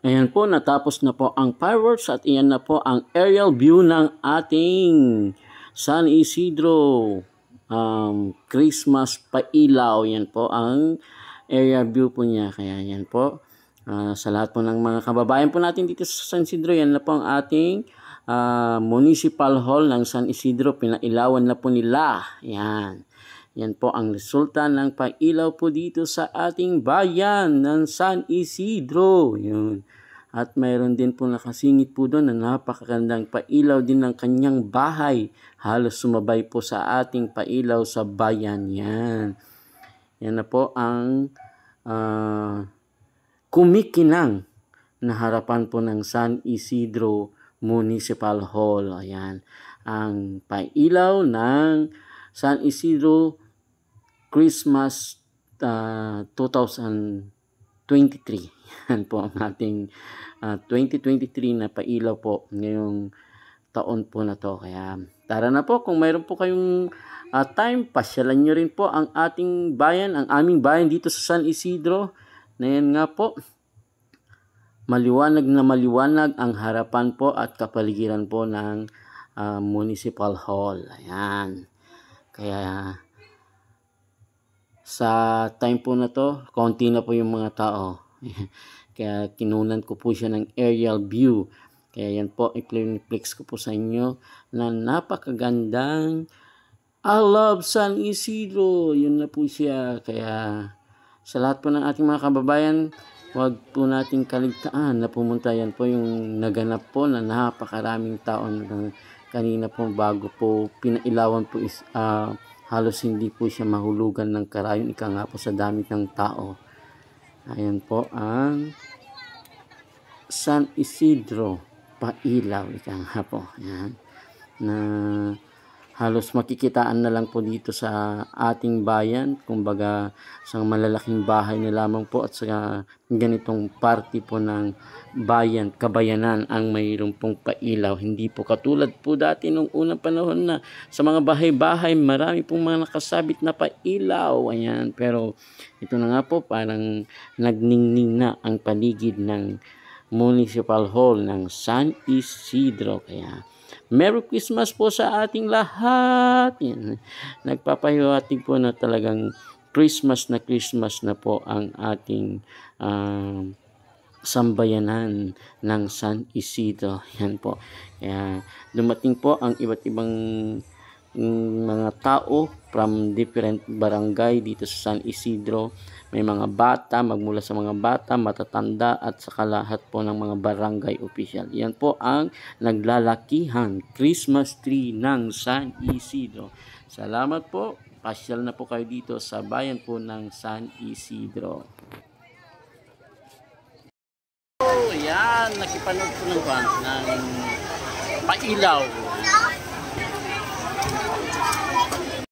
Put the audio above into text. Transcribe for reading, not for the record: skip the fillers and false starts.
Ayan po, natapos na po ang fireworks at iyan na po ang aerial view ng ating San Isidro Christmas pailaw. Yan po ang aerial view po niya. Kaya yan po, sa lahat po ng mga kababayan po natin dito sa San Isidro, yan na po ang ating Municipal Hall ng San Isidro. Pinailawan na po nila. Yan. Yan po ang resulta ng pailaw po dito sa ating bayan ng San Isidro. Yun. At mayroon din po nakasingit po doon na napakagandang pailaw din ng kanyang bahay. Halos sumabay po sa ating pailaw sa bayan. Yan. Yan na po ang kumikinang na harapan po ng San Isidro Municipal Hall. Ayan. Ang pailaw ng San Isidro Christmas 2023. Yan po ang ating 2023 na pailaw po ngayong taon po na to. Kaya tara na po, kung mayroon po kayong time, pasyalan nyo rin po ang ating bayan, ang aming bayan dito sa San Isidro. Na yan nga po, maliwanag na maliwanag ang harapan po at kapaligiran po ng Municipal Hall. Ayan. Kaya sa time po na to, konti na po yung mga tao. Kaya kinunan ko po siya ng aerial view. Kaya yan po, i-flex ko po sa inyo na napakagandang I love San Isidro. Yun na po siya. Kaya sa lahat po ng ating mga kababayan, huwag po nating kaligtaan na pumunta. Yan po yung naganap po na napakaraming tao na kanina po bago po pinailawan po halos hindi po siya mahulugan ng karayon. Ika nga po sa dami ng tao. Ayan po ang San Isidro pailaw. Ika nga po. Ayan. Na halos makikitaan na lang po dito sa ating bayan. Kumbaga, sa malalaking bahay na lamang po at sa ganitong party po ng bayan, kabayanan ang mayroon pong pailaw. Hindi po katulad po dati nung unang panahon na sa mga bahay-bahay, marami pong mga nakasabit na pailaw. Ayan. Pero ito na nga po, parang nagningning na ang paligid ng Municipal Hall ng San Isidro. Kaya Merry Christmas po sa ating lahat. Yan. Nagpapahiwatig po na talagang Christmas na po ang ating sambayanan ng San Isidro. Yan po. Kaya dumating po ang iba't ibang mga tao from different barangay dito sa San Isidro. May mga bata, magmula sa mga bata, matatanda at saka lahat po ng mga barangay official. Yan po ang naglalakihang Christmas tree ng San Isidro. Salamat po. Pasyal na po kayo dito sa bayan po ng San Isidro. Yan, nakipanood po ng pailaw.